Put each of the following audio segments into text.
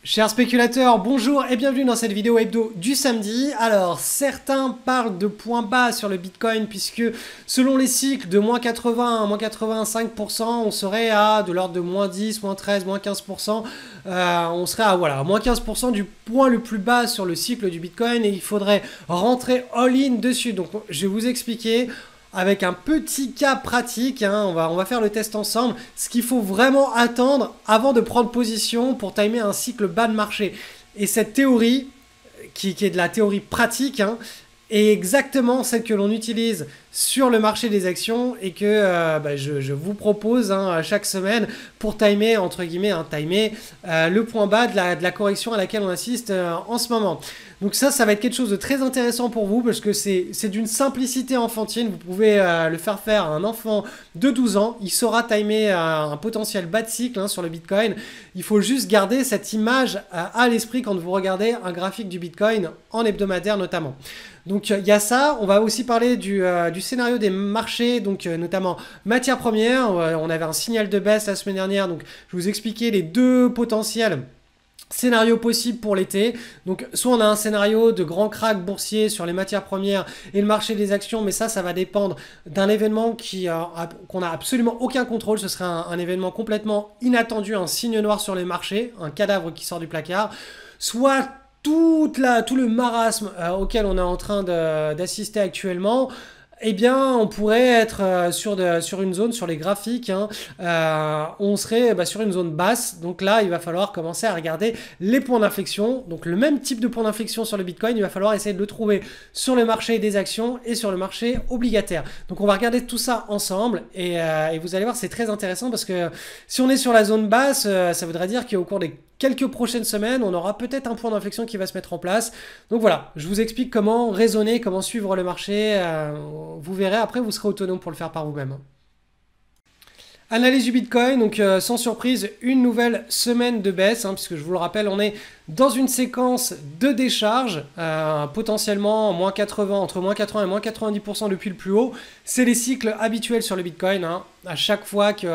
Chers spéculateurs, bonjour et bienvenue dans cette vidéo hebdo du samedi. Alors, certains parlent de points bas sur le Bitcoin puisque selon les cycles de moins 80 à moins 85%, on serait à de l'ordre de moins 10, moins 13, moins 15%. On serait à voilà, moins 15% du point le plus bas sur le cycle du Bitcoin et il faudrait rentrer all-in dessus. Donc, je vais vous expliquer avec un petit cas pratique, hein, on va faire le test ensemble, ce qu'il faut vraiment attendre avant de prendre position pour timer un cycle bas de marché. Et cette théorie, qui est de la théorie pratique, hein, est exactement celle que l'on utilise sur le marché des actions et que je vous propose chaque semaine pour timer, entre guillemets, timer le point bas de la correction à laquelle on assiste en ce moment. Donc ça va être quelque chose de très intéressant pour vous parce que c'est d'une simplicité enfantine. Vous pouvez le faire à un enfant de 12 ans. Il saura timer un potentiel bas de cycle sur le Bitcoin. Il faut juste garder cette image à l'esprit quand vous regardez un graphique du Bitcoin en hebdomadaire notamment. Donc il y a ça, on va aussi parler du scénario des marchés, donc notamment matières premières. On avait un signal de baisse la semaine dernière, donc je vous expliquais les deux potentiels scénario possible pour l'été. Donc soit on a un scénario de grand krach boursier sur les matières premières et le marché des actions, mais ça va dépendre d'un événement qu'on n'a absolument aucun contrôle. Ce serait un événement complètement inattendu, un signe noir sur les marchés, un cadavre qui sort du placard. Soit tout le marasme auquel on est en train d'assister actuellement, eh bien, on pourrait être sur une zone, sur les graphiques, on serait sur une zone basse. Donc là, il va falloir commencer à regarder les points d'inflexion. Donc le même type de point d'inflexion sur le Bitcoin, il va falloir essayer de le trouver sur le marché des actions et sur le marché obligataire. Donc on va regarder tout ça ensemble et vous allez voir, c'est très intéressant parce que si on est sur la zone basse, ça voudrait dire qu'au cours des quelques prochaines semaines, on aura peut-être un point d'inflexion qui va se mettre en place. Donc voilà, je vous explique comment raisonner, comment suivre le marché. Vous verrez, après vous serez autonome pour le faire par vous-même. Analyse du Bitcoin, donc sans surprise, une nouvelle semaine de baisse, puisque je vous le rappelle, on est dans une séquence de décharge, potentiellement moins 80, entre moins 80 et moins 90% depuis le plus haut. C'est les cycles habituels sur le Bitcoin. À chaque fois qu'on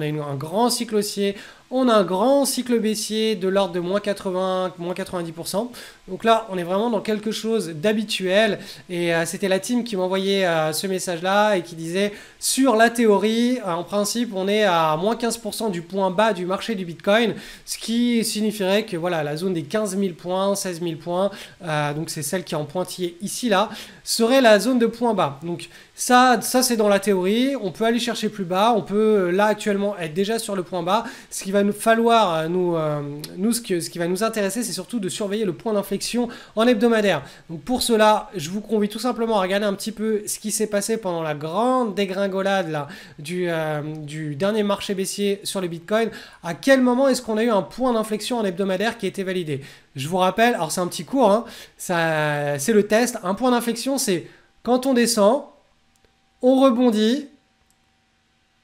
a un grand cycle haussier, on a un grand cycle baissier de l'ordre de moins 80, moins 90%. Donc là, on est vraiment dans quelque chose d'habituel. Et c'était la team qui m'envoyait ce message-là et qui disait, sur la théorie, en principe, on est à moins 15% du point bas du marché du Bitcoin, ce qui signifierait que voilà, la zone des 15 000 points, 16 000 points, donc c'est celle qui est en pointillé ici, là, serait la zone de point bas. Donc ça c'est dans la théorie, on peut aller chercher plus bas, on peut là actuellement être déjà sur le point bas. Ce qui va nous falloir, ce qui va nous intéresser, c'est surtout de surveiller le point d'inflexion en hebdomadaire. Donc pour cela, je vous convie tout simplement à regarder un petit peu ce qui s'est passé pendant la grande dégringolade là, du dernier marché baissier sur le Bitcoin. À quel moment est-ce qu'on a eu un point d'inflexion en hebdomadaire qui a été validé? Je vous rappelle, alors c'est un petit cours, c'est le test. Un point d'inflexion, c'est quand on descend, on rebondit,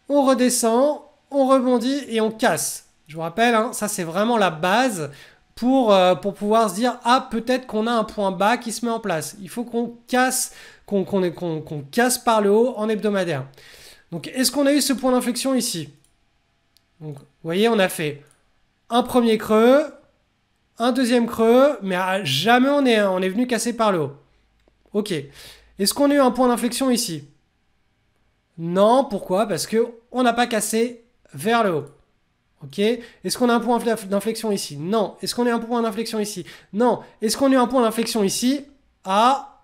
on redescend, on rebondit et on casse. Je vous rappelle, ça c'est vraiment la base pour pouvoir se dire, ah, peut-être qu'on a un point bas qui se met en place. Il faut qu'on casse, qu'on casse par le haut en hebdomadaire. Donc, est-ce qu'on a eu ce point d'inflexion ici? Donc, vous voyez, on a fait un premier creux, un deuxième creux, mais jamais on est venu casser par le haut. Ok. Est-ce qu'on a eu un point d'inflexion ici? Non, pourquoi? Parce qu'on n'a pas cassé vers le haut. Ok. Est-ce qu'on a un point d'inflexion ici? Non. Est-ce qu'on a un point d'inflexion ici? Non. Est-ce qu'on a un point d'inflexion ici? Ah.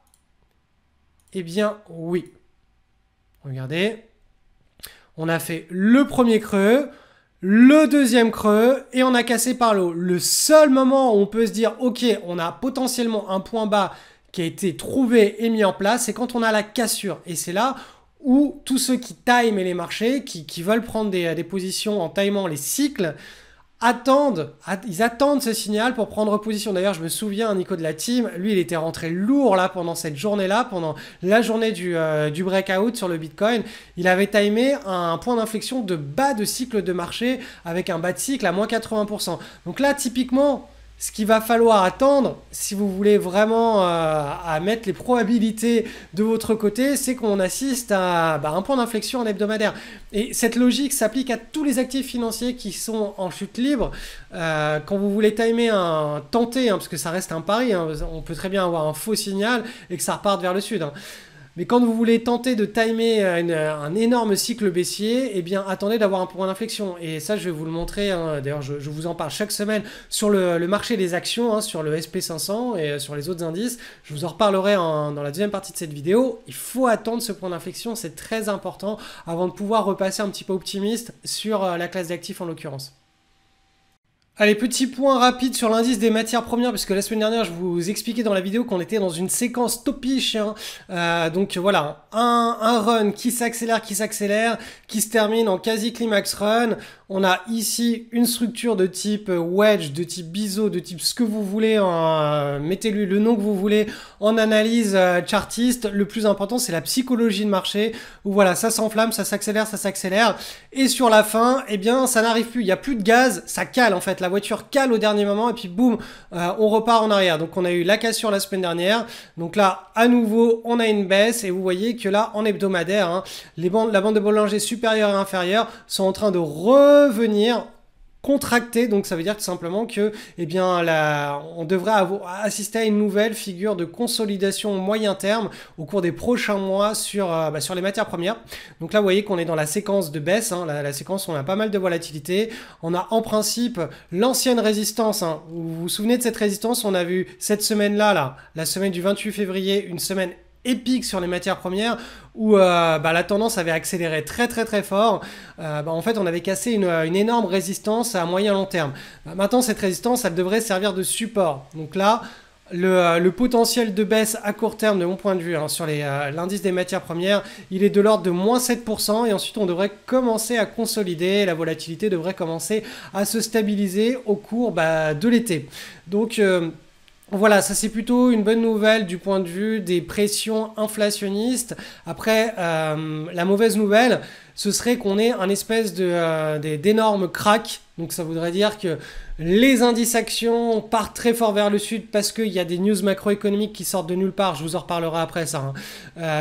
Eh bien, oui. Regardez. On a fait le premier creux, le deuxième creux et on a cassé par le haut. Le seul moment où on peut se dire, ok, on a potentiellement un point bas qui a été trouvé et mis en place, c'est quand on a la cassure. Et c'est là où tous ceux qui time les marchés, qui veulent prendre des positions en timant les cycles, ils attendent ce signal pour prendre position. D'ailleurs, je me souviens, Nico de la team, lui, il était rentré lourd là pendant cette journée-là, pendant la journée du breakout sur le Bitcoin. Il avait timé un point d'inflexion de bas de cycle de marché avec un bas de cycle à moins 80%. Donc là, typiquement, Ce qu'il va falloir attendre, si vous voulez vraiment à mettre les probabilités de votre côté, c'est qu'on assiste à un point d'inflexion en hebdomadaire. Et cette logique s'applique à tous les actifs financiers qui sont en chute libre. Quand vous voulez tenter, parce que ça reste un pari, on peut très bien avoir un faux signal et que ça reparte vers le sud. Mais quand vous voulez tenter de timer un énorme cycle baissier, eh bien attendez d'avoir un point d'inflexion. Et ça, je vais vous le montrer. D'ailleurs, je vous en parle chaque semaine sur le marché des actions, sur le SP500 et sur les autres indices. Je vous en reparlerai dans la deuxième partie de cette vidéo. Il faut attendre ce point d'inflexion, c'est très important avant de pouvoir repasser un petit peu optimiste sur la classe d'actifs en l'occurrence. Allez, petit point rapide sur l'indice des matières premières, puisque la semaine dernière, je vous expliquais dans la vidéo qu'on était dans une séquence topiche. Donc voilà, un run qui s'accélère, qui se termine en quasi-climax run. On a ici une structure de type wedge, de type biseau, de type ce que vous voulez, mettez-lui le nom que vous voulez en analyse chartiste. Le plus important, c'est la psychologie de marché, où voilà, ça s'enflamme, ça s'accélère. Et sur la fin, eh bien, ça n'arrive plus, il n'y a plus de gaz, ça cale en fait. La voiture cale au dernier moment et puis boum, on repart en arrière. Donc on a eu la cassure la semaine dernière. Donc là, à nouveau, on a une baisse et vous voyez que là, en hebdomadaire, la bande de Bollinger supérieure et inférieure sont en train de revenir contracté, donc ça veut dire tout simplement que on devrait assister à une nouvelle figure de consolidation moyen terme au cours des prochains mois sur les matières premières. Donc là vous voyez qu'on est dans la séquence de baisse, la séquence où on a pas mal de volatilité. On a en principe l'ancienne résistance, vous vous souvenez de cette résistance, on a vu cette semaine-là, la semaine du 28 février, une semaine épique sur les matières premières où la tendance avait accéléré très fort. En fait on avait cassé une énorme résistance à moyen long terme. Maintenant cette résistance elle devrait servir de support. Donc là le potentiel de baisse à court terme de mon point de vue sur l'indice des matières premières, il est de l'ordre de moins 7% et ensuite on devrait commencer à consolider, la volatilité devrait commencer à se stabiliser au cours de l'été. Donc voilà, ça c'est plutôt une bonne nouvelle du point de vue des pressions inflationnistes. Après, la mauvaise nouvelle, ce serait qu'on ait un espèce d'énorme crack. Donc ça voudrait dire que les indices actions partent très fort vers le sud parce qu'il y a des news macroéconomiques qui sortent de nulle part, je vous en reparlerai après ça,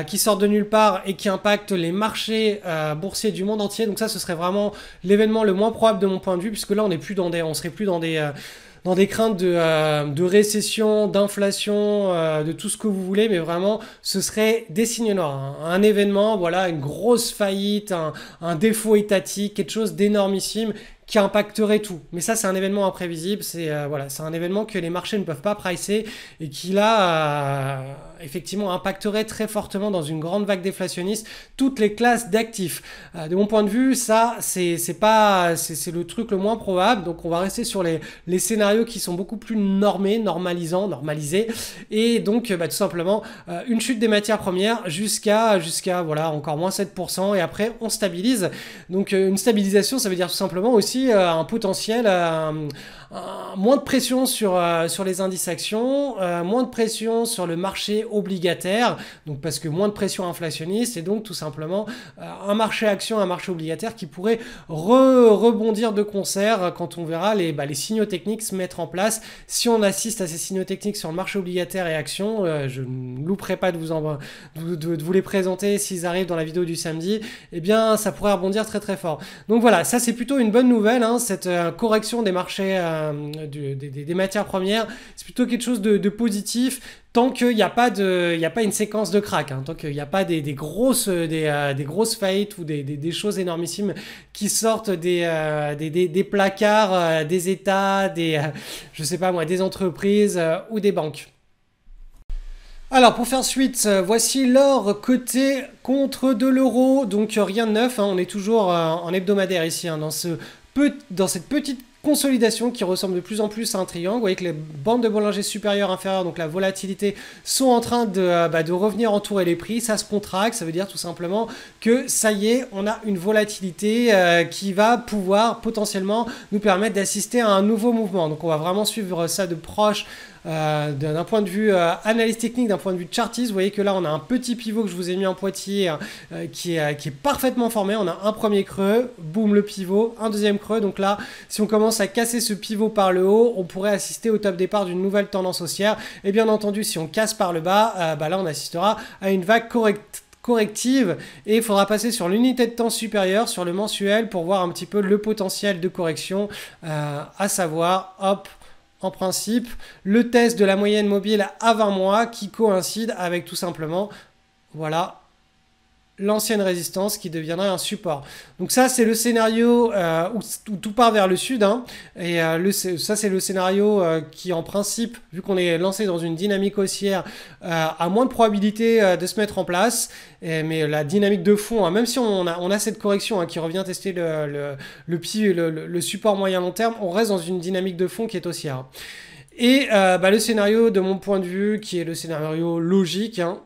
qui sortent de nulle part et qui impactent les marchés boursiers du monde entier. Donc ça, ce serait vraiment l'événement le moins probable de mon point de vue, puisque là, on serait plus dans des craintes de récession, d'inflation, de tout ce que vous voulez, mais vraiment, ce serait des signes noirs. Un événement, voilà, une grosse faillite, un défaut étatique, quelque chose d'énormissime qui impacterait tout. Mais ça, c'est un événement imprévisible, c'est un événement que les marchés ne peuvent pas pricer et qui, là, effectivement, impacterait très fortement dans une grande vague déflationniste toutes les classes d'actifs. De mon point de vue, ça, c'est le truc le moins probable. Donc, on va rester sur les scénarios qui sont beaucoup plus normalisés. Et donc, tout simplement, une chute des matières premières jusqu'à encore moins 7%. Et après, on stabilise. Donc, une stabilisation, ça veut dire tout simplement aussi un potentiel, moins de pression sur les indices actions, moins de pression sur le marché obligataire, donc parce que moins de pression inflationniste et donc tout simplement un marché action, un marché obligataire qui pourrait rebondir de concert quand on verra les signaux techniques se mettre en place. Si on assiste à ces signaux techniques sur le marché obligataire et actions, je ne louperai pas de vous les présenter s'ils arrivent dans la vidéo du samedi, eh bien ça pourrait rebondir très fort. Donc voilà, ça c'est plutôt une bonne nouvelle, cette correction des marchés des matières premières, c'est plutôt quelque chose de positif tant qu'il n'y a pas une séquence de crack, tant qu'il n'y a pas des grosses faillites ou des choses énormissimes qui sortent des placards, des États, des entreprises ou des banques. Alors pour faire suite, voici l'or coté contre de l'euro, donc rien de neuf, on est toujours en hebdomadaire ici, dans cette petite consolidation qui ressemble de plus en plus à un triangle. Vous voyez que les bandes de Bollinger supérieures, inférieures, donc la volatilité, sont en train de revenir entourer les prix. Ça se contracte, ça veut dire tout simplement que ça y est, on a une volatilité qui va pouvoir potentiellement nous permettre d'assister à un nouveau mouvement. Donc on va vraiment suivre ça de proche d'un point de vue analyse technique, d'un point de vue chartiste, vous voyez que là on a un petit pivot que je vous ai mis en pointillé qui est parfaitement formé. On a un premier creux, boum le pivot, un deuxième creux. Donc là, si on commence à casser ce pivot par le haut, on pourrait assister au top départ d'une nouvelle tendance haussière. Et bien entendu, si on casse par le bas, là on assistera à une vague corrective et il faudra passer sur l'unité de temps supérieure, sur le mensuel, pour voir un petit peu le potentiel de correction, à savoir, hop, en principe, le test de la moyenne mobile à 20 mois qui coïncide avec tout simplement, voilà, l'ancienne résistance qui deviendrait un support. Donc ça, c'est le scénario où tout part vers le sud. Hein, et ça, c'est le scénario qui, en principe, vu qu'on est lancé dans une dynamique haussière, a moins de probabilité de se mettre en place. Mais la dynamique de fond, hein, même si on a cette correction qui revient tester le support moyen-long terme, on reste dans une dynamique de fond qui est haussière. Et le scénario, de mon point de vue, qui est le scénario logique, hein,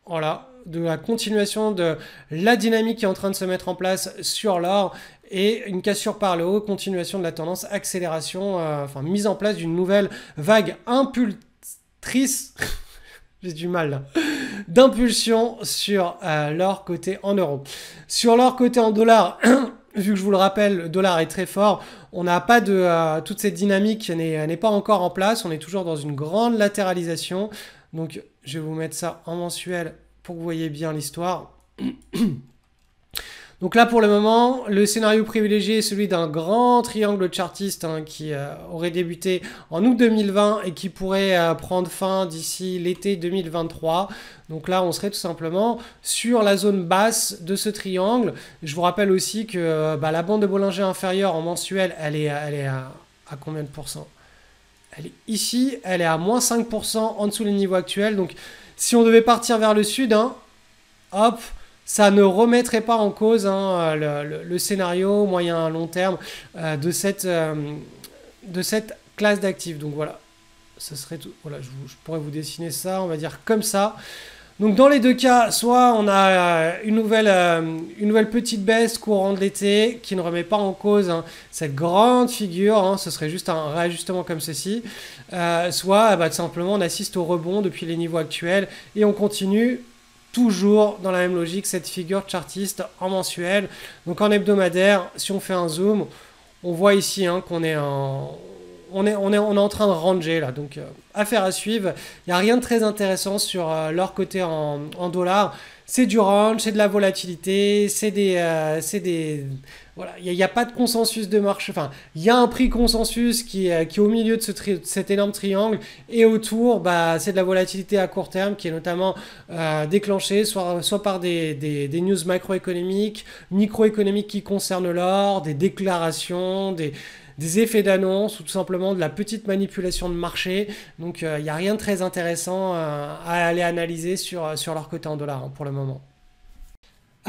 voilà, de la continuation de la dynamique qui est en train de se mettre en place sur l'or et une cassure par le haut, continuation de la tendance, accélération, mise en place d'une nouvelle vague impultrice, j'ai du mal là, d'impulsion sur l'or coté en euros. Sur l'or coté en dollars, vu que je vous le rappelle, le dollar est très fort, on n'a pas de... toute cette dynamique n'est pas encore en place, on est toujours dans une grande latéralisation. Donc je vais vous mettre ça en mensuel pour que vous voyez bien l'histoire. Donc là, pour le moment, le scénario privilégié est celui d'un grand triangle chartiste qui aurait débuté en août 2020 et qui pourrait prendre fin d'ici l'été 2023. Donc là, on serait tout simplement sur la zone basse de ce triangle. Je vous rappelle aussi que la bande de Bollinger inférieure en mensuel, elle est à combien de pourcents? Elle est ici, elle est à moins 5% en dessous des niveaux actuels. Donc si on devait partir vers le sud, hop, ça ne remettrait pas en cause le scénario moyen long terme de cette classe d'actifs. Donc voilà, ça serait tout. Voilà, je pourrais vous dessiner ça, on va dire comme ça. Donc dans les deux cas, soit on a une nouvelle petite baisse courant de l'été qui ne remet pas en cause cette grande figure, ce serait juste un réajustement comme ceci, soit tout simplement on assiste au rebond depuis les niveaux actuels et on continue toujours dans la même logique cette figure chartiste en mensuel. Donc en hebdomadaire, si on fait un zoom, on voit ici qu'on est on est en train de ranger là, donc affaire à suivre. Il n'y a rien de très intéressant sur leur côté en dollars. C'est du range, c'est de la volatilité, c'est des voilà, il n'y a pas de consensus de marché. Enfin, il y a un prix consensus qui est au milieu de cet énorme triangle et autour, c'est de la volatilité à court terme qui est notamment déclenchée soit par des news macroéconomiques, microéconomiques qui concernent l'or, des déclarations, des effets d'annonce ou tout simplement de la petite manipulation de marché. Donc il n'y a rien de très intéressant à aller analyser sur leur côté en dollars pour le moment.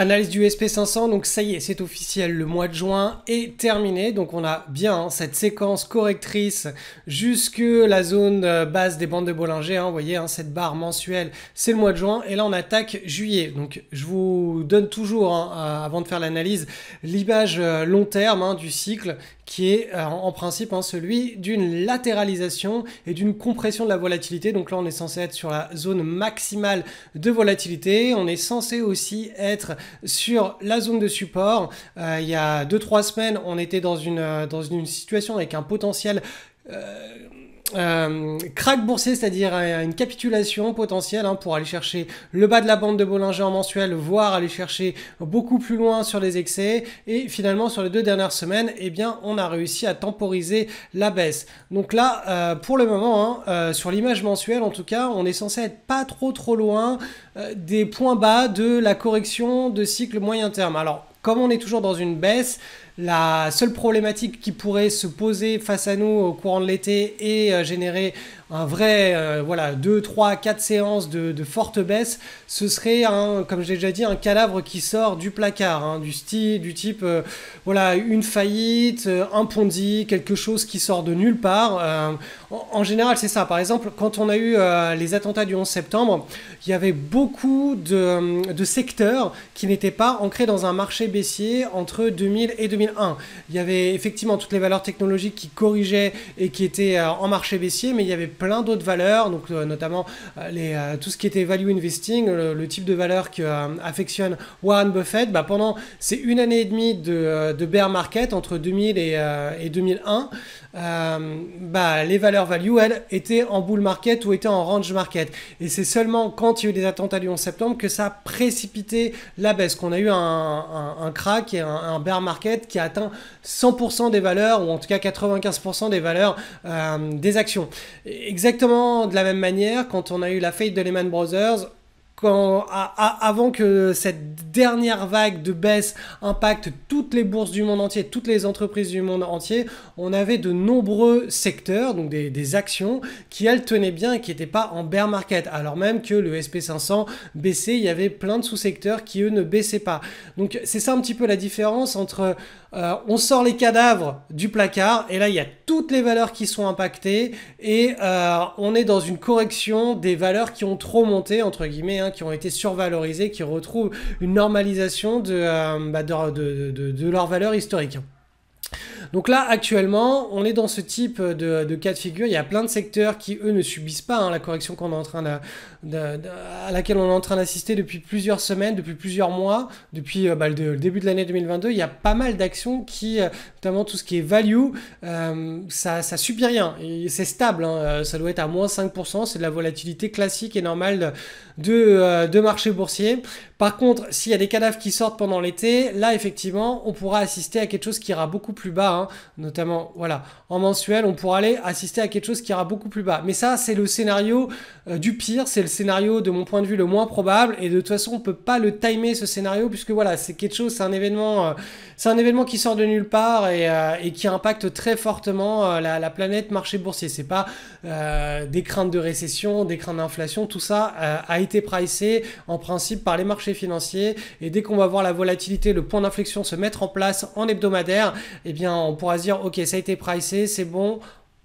Analyse du SP500, donc ça y est, c'est officiel, le mois de juin est terminé. Donc on a bien cette séquence correctrice jusque la zone basse des bandes de Bollinger. Vous voyez, cette barre mensuelle, c'est le mois de juin. Et là, on attaque juillet. Donc je vous donne toujours, avant de faire l'analyse, l'image long terme du cycle qui est en principe celui d'une latéralisation et d'une compression de la volatilité. Donc là, on est censé être sur la zone maximale de volatilité. On est censé aussi être sur la zone de support. Il y a 2-3 semaines, on était dans une situation avec un potentiel crack boursier, c'est-à-dire une capitulation potentielle pour aller chercher le bas de la bande de Bollinger en mensuel, voire aller chercher beaucoup plus loin sur les excès. Et finalement, sur les 2 dernières semaines, on a réussi à temporiser la baisse. Donc là, pour le moment, sur l'image mensuelle, en tout cas, on est censé être pas trop loin des points bas de la correction de cycle moyen terme. Alors, comme on est toujours dans une baisse, la seule problématique qui pourrait se poser face à nous au courant de l'été et générer un vrai 2, 3, 4 séances de forte baisse, ce serait, comme je l'ai déjà dit, un cadavre qui sort du placard, du type une faillite, un Ponzi, quelque chose qui sort de nulle part. En général, c'est ça. Par exemple, quand on a eu les attentats du 11 septembre, il y avait beaucoup de secteurs qui n'étaient pas ancrés dans un marché baissier entre 2000 et 2001. 2001. Il y avait effectivement toutes les valeurs technologiques qui corrigeaient et qui étaient en marché baissier, mais il y avait plein d'autres valeurs, donc notamment tout ce qui était value investing, le type de valeur que affectionne Warren Buffett. Pendant ces 1 année et demie de bear market entre 2000 et 2001, les valeurs value, elles, étaient en bull market ou étaient en range market. Et c'est seulement quand il y a eu des attentats du 11 septembre que ça a précipité la baisse, qu'on a eu un crack et un bear market qui a atteint 100% des valeurs, ou en tout cas 95% des valeurs des actions. Exactement de la même manière, quand on a eu la faillite de Lehman Brothers, avant que cette dernière vague de baisse impacte toutes les bourses du monde entier, toutes les entreprises du monde entier, on avait de nombreux secteurs, donc des actions, qui elles tenaient bien et qui n'étaient pas en bear market, alors même que le SP500 baissait, il y avait plein de sous-secteurs qui eux ne baissaient pas. Donc c'est ça un petit peu la différence entre on sort les cadavres du placard et là il y a toutes les valeurs qui sont impactées et on est dans une correction des valeurs qui ont trop monté entre guillemets, qui ont été survalorisées, qui retrouvent une normalisation de leur valeur historique. Donc là, actuellement, on est dans ce type de cas de figure. Il y a plein de secteurs qui, eux, ne subissent pas la correction qu'on est en train à laquelle on est en train d'assister depuis plusieurs semaines, depuis plusieurs mois, depuis le début de l'année 2022. Il y a pas mal d'actions qui, notamment tout ce qui est value, ça subit rien. C'est stable, ça doit être à moins 5%. C'est de la volatilité classique et normale de marché boursier. Par contre, s'il y a des cadavres qui sortent pendant l'été, là, effectivement, on pourra assister à quelque chose qui ira beaucoup plus bas, notamment, voilà, en mensuel, on pourra aller assister à quelque chose qui ira beaucoup plus bas. Mais ça, c'est le scénario du pire, c'est le scénario, de mon point de vue, le moins probable, et de toute façon, on peut pas le timer, ce scénario, puisque voilà, c'est quelque chose, c'est un événement qui sort de nulle part et qui impacte très fortement la planète marché boursier. C'est pas des craintes de récession, des craintes d'inflation, tout ça a été pricé en principe par les marchés financiers, et dès qu'on va voir la volatilité, le point d'inflexion se mettre en place en hebdomadaire, eh bien on pourra se dire ok, ça a été pricé, c'est bon,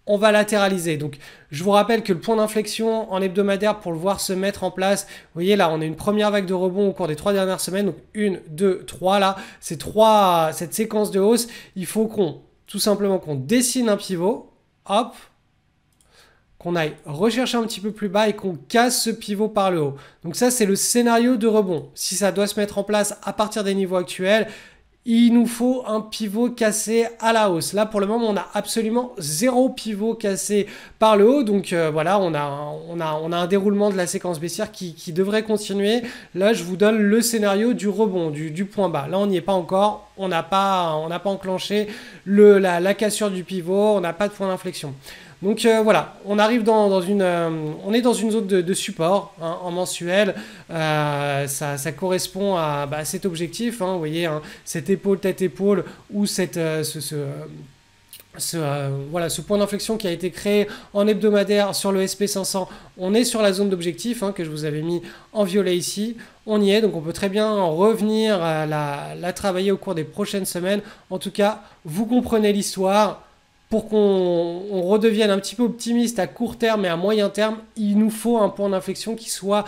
on va latéraliser. Donc je vous rappelle que le point d'inflexion en hebdomadaire, pour le voir se mettre en place, vous voyez là on a une première vague de rebond au cours des 3 dernières semaines, donc 1, 2, 3 là, cette séquence de hausse, il faut tout simplement qu'on dessine un pivot, hop, qu'on aille rechercher un petit peu plus bas et qu'on casse ce pivot par le haut. Donc ça, c'est le scénario de rebond. Si ça doit se mettre en place à partir des niveaux actuels, il nous faut un pivot cassé à la hausse. Là, pour le moment, on a absolument 0 pivot cassé par le haut. Donc voilà, on a un déroulement de la séquence baissière qui devrait continuer. Là, je vous donne le scénario du rebond, du point bas. Là, on n'y est pas encore. On n'a pas enclenché la cassure du pivot. On n'a pas de point d'inflexion. Donc voilà, on arrive on est dans une zone de support en mensuel. Ça correspond à cet objectif. Vous voyez, cette épaule tête épaule ou ce point d'inflexion qui a été créé en hebdomadaire sur le SP500. On est sur la zone d'objectif que je vous avais mis en violet ici. On y est, donc on peut très bien revenir la travailler au cours des prochaines semaines. En tout cas, vous comprenez l'histoire. Pour qu'on redevienne un petit peu optimiste à court terme et à moyen terme, il nous faut un point d'inflexion qui soit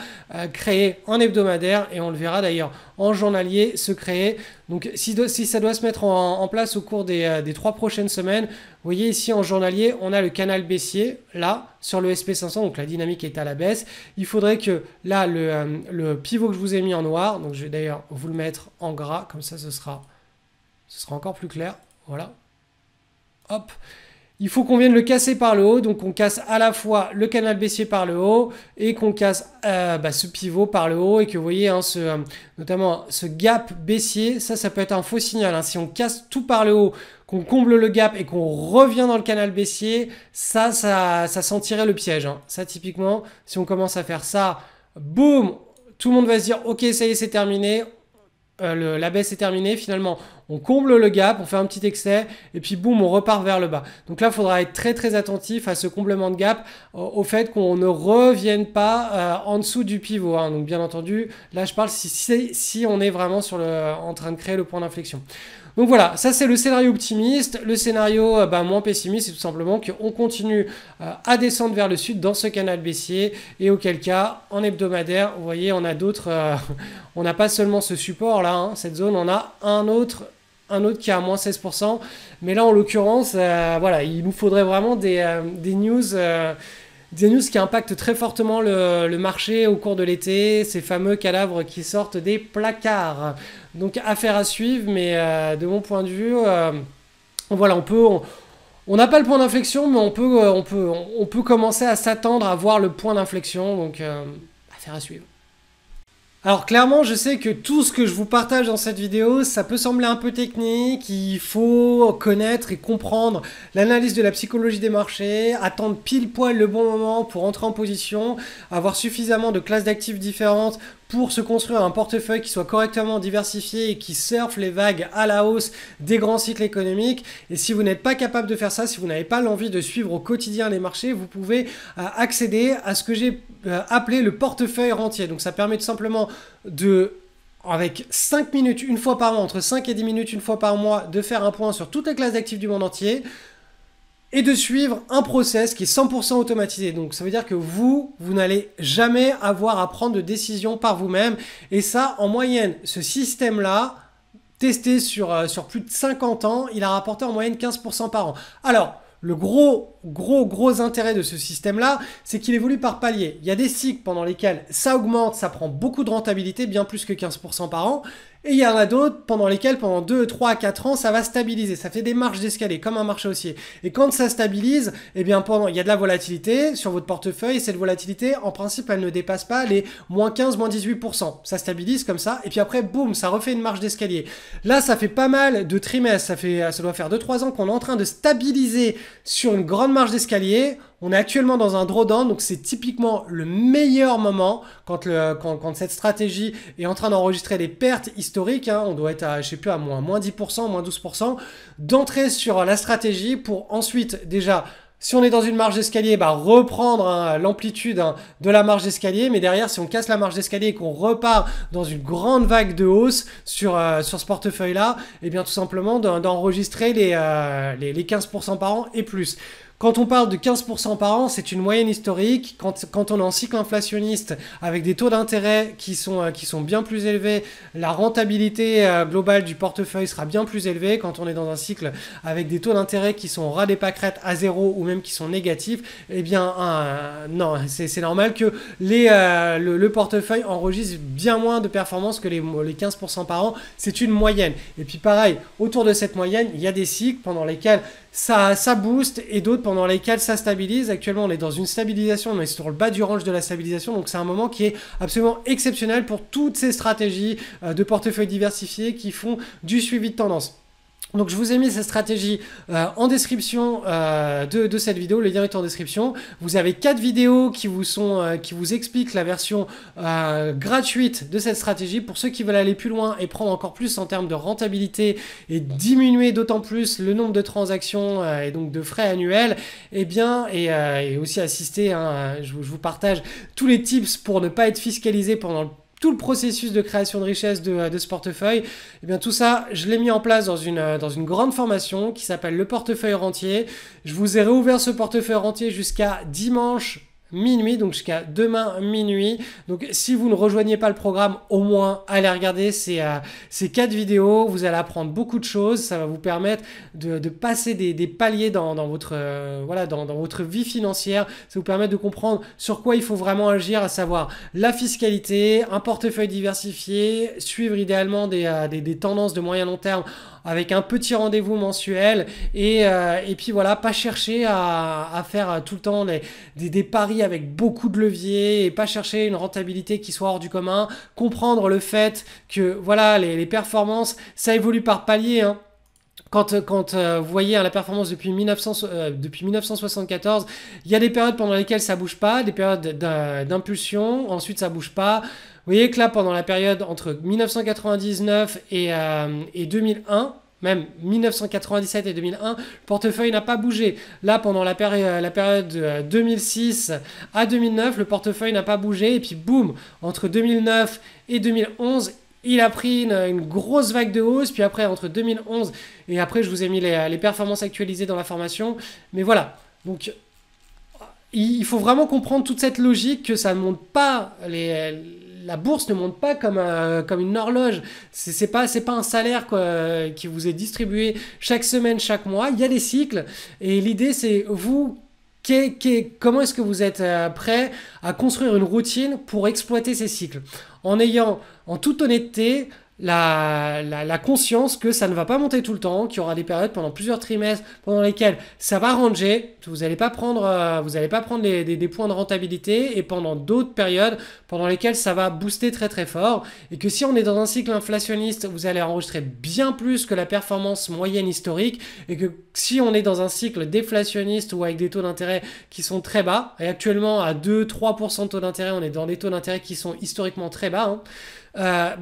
créé en hebdomadaire, et on le verra d'ailleurs en journalier se créer. Donc si ça doit se mettre en place au cours des 3 prochaines semaines, vous voyez ici en journalier, on a le canal baissier, là, sur le SP500, donc la dynamique est à la baisse. Il faudrait que là, le pivot que je vous ai mis en noir, donc je vais d'ailleurs vous le mettre en gras, comme ça ce sera encore plus clair, voilà. Hop, il faut qu'on vienne le casser par le haut, donc on casse à la fois le canal baissier par le haut et qu'on casse ce pivot par le haut, et que vous voyez notamment ce gap baissier, ça peut être un faux signal. Si on casse tout par le haut, qu'on comble le gap et qu'on revient dans le canal baissier, ça sentirait le piège. Ça typiquement, si on commence à faire ça, boum, tout le monde va se dire ok, ça y est, c'est terminé. La baisse est terminée, finalement on comble le gap, on fait un petit excès et puis boum, on repart vers le bas. Donc là, il faudra être très très attentif à ce comblement de gap, au fait qu'on ne revienne pas en dessous du pivot. Donc bien entendu, là je parle si on est vraiment en train de créer le point d'inflexion. Donc voilà, ça c'est le scénario optimiste. Le scénario moins pessimiste, c'est tout simplement qu'on continue à descendre vers le sud dans ce canal baissier, et auquel cas, en hebdomadaire, vous voyez, on a d'autres... on n'a pas seulement ce support là, cette zone, on a un autre un autre qui est à moins 16%. Mais là, en l'occurrence, voilà, il nous faudrait vraiment des news qui impactent très fortement le marché au cours de l'été, ces fameux cadavres qui sortent des placards. Donc affaire à suivre, mais de mon point de vue, voilà, on n'a pas le point d'inflexion, mais on peut commencer à s'attendre à voir le point d'inflexion, donc affaire à suivre. Alors clairement, je sais que tout ce que je vous partage dans cette vidéo, ça peut sembler un peu technique, il faut connaître et comprendre l'analyse de la psychologie des marchés, attendre pile poil le bon moment pour entrer en position, avoir suffisamment de classes d'actifs différentes pour se construire un portefeuille qui soit correctement diversifié et qui surfe les vagues à la hausse des grands cycles économiques. Et si vous n'êtes pas capable de faire ça, si vous n'avez pas l'envie de suivre au quotidien les marchés, vous pouvez accéder à ce que j'ai appelé le portefeuille rentier. Donc ça permet tout simplement avec 5 minutes une fois par mois, entre 5 et 10 minutes une fois par mois, de faire un point sur toutes les classes d'actifs du monde entier et de suivre un process qui est 100% automatisé. Donc ça veut dire que vous n'allez jamais avoir à prendre de décision par vous-même. Et ça, en moyenne, ce système-là, testé sur plus de 50 ans, il a rapporté en moyenne 15% par an. Alors, le gros intérêt de ce système-là, c'est qu'il évolue par palier. Il y a des cycles pendant lesquels ça augmente, ça prend beaucoup de rentabilité, bien plus que 15% par an. Et il y en a d'autres pendant lesquels, pendant 2, 3, 4 ans, ça va stabiliser. Ça fait des marches d'escalier, comme un marché haussier. Et quand ça stabilise, eh bien, il y a de la volatilité sur votre portefeuille. Et cette volatilité, en principe, elle ne dépasse pas les moins 15, moins 18%. Ça stabilise comme ça. Et puis après, boum, ça refait une marche d'escalier. Là, ça fait pas mal de trimestres. Ça doit faire 2-3 ans qu'on est en train de stabiliser sur une grande marche d'escalier. On est actuellement dans un drawdown, donc c'est typiquement le meilleur moment quand cette stratégie est en train d'enregistrer des pertes historiques. Hein, on doit être à, je sais plus, à moins 10%, moins 12%, d'entrer sur la stratégie pour ensuite déjà, si on est dans une marge d'escalier, reprendre l'amplitude de la marge d'escalier. Mais derrière, si on casse la marge d'escalier et qu'on repart dans une grande vague de hausse sur ce portefeuille-là, eh bien tout simplement d'enregistrer les 15% par an et plus. Quand on parle de 15% par an, c'est une moyenne historique. Quand on est en cycle inflationniste avec des taux d'intérêt qui sont bien plus élevés, la rentabilité globale du portefeuille sera bien plus élevée. Quand on est dans un cycle avec des taux d'intérêt qui sont au ras des pâquerettes à zéro ou même qui sont négatifs, eh bien non, c'est normal que le portefeuille enregistre bien moins de performance que les 15% par an. C'est une moyenne. Et puis pareil, autour de cette moyenne, il y a des cycles pendant lesquels ça booste et d'autres pendant lesquels ça stabilise. Actuellement, on est dans une stabilisation, on est sur le bas du range de la stabilisation. Donc, c'est un moment qui est absolument exceptionnel pour toutes ces stratégies de portefeuille diversifiés qui font du suivi de tendance. Donc je vous ai mis cette stratégie en description de cette vidéo, le lien est en description. Vous avez 4 vidéos qui vous expliquent la version gratuite de cette stratégie pour ceux qui veulent aller plus loin et prendre encore plus en termes de rentabilité et diminuer d'autant plus le nombre de transactions et donc de frais annuels. Et aussi assister, je vous partage tous les tips pour ne pas être fiscalisé pendant tout le processus de création de richesse de ce portefeuille. Et bien tout ça, je l'ai mis en place dans une grande formation qui s'appelle le portefeuille rentier. Je vous ai réouvert ce portefeuille rentier jusqu'à dimanche minuit, donc jusqu'à demain minuit. Donc si vous ne rejoignez pas le programme, au moins allez regarder ces 4 vidéos. Vous allez apprendre beaucoup de choses. Ça va vous permettre de passer des paliers dans votre vie financière. Ça vous permet de comprendre sur quoi il faut vraiment agir, à savoir la fiscalité, un portefeuille diversifié, suivre idéalement des tendances de moyen long terme avec un petit rendez-vous mensuel et puis voilà, pas chercher à faire tout le temps des paris avec beaucoup de leviers et pas chercher une rentabilité qui soit hors du commun, comprendre le fait que voilà, les performances, ça évolue par palier, hein. Quand vous voyez la performance depuis 1974, il y a des périodes pendant lesquelles ça bouge pas, des périodes d'impulsion, ensuite ça bouge pas. Vous voyez que là, pendant la période entre 1999 et 2001, même 1997 et 2001, le portefeuille n'a pas bougé. Là, pendant la période 2006 à 2009, le portefeuille n'a pas bougé. Et puis, boum, entre 2009 et 2011, il a pris une grosse vague de hausse. Puis après, entre 2011 et après, je vous ai mis les performances actualisées dans la formation. Mais voilà, donc il faut vraiment comprendre toute cette logique que ça ne monte pas la bourse ne monte pas comme une horloge. C'est pas un salaire quoi, qui vous est distribué chaque semaine, chaque mois. Il y a des cycles. Et l'idée, c'est vous, comment est-ce que vous êtes prêt à construire une routine pour exploiter ces cycles en ayant, en toute honnêteté, la conscience que ça ne va pas monter tout le temps, qu'il y aura des périodes pendant plusieurs trimestres pendant lesquelles ça va ranger, vous n'allez pas prendre, des points de rentabilité, et pendant d'autres périodes pendant lesquelles ça va booster très très fort, et que si on est dans un cycle inflationniste, vous allez enregistrer bien plus que la performance moyenne historique, et que si on est dans un cycle déflationniste ou avec des taux d'intérêt qui sont très bas, et actuellement à 2-3% de taux d'intérêt, on est dans des taux d'intérêt qui sont historiquement très bas, hein,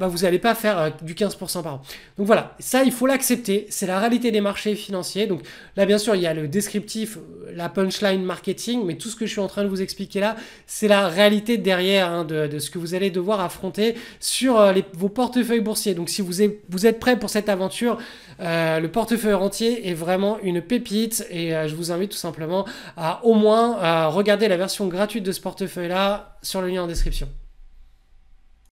vous n'allez pas faire du 15% par an. Donc voilà, ça il faut l'accepter, c'est la réalité des marchés financiers. Donc là bien sûr il y a le descriptif, la punchline marketing, mais tout ce que je suis en train de vous expliquer là, c'est la réalité derrière hein, de ce que vous allez devoir affronter sur vos portefeuilles boursiers. Donc si vous êtes prêts pour cette aventure, le portefeuille rentier est vraiment une pépite, et je vous invite tout simplement à au moins regarder la version gratuite de ce portefeuille là sur le lien en description.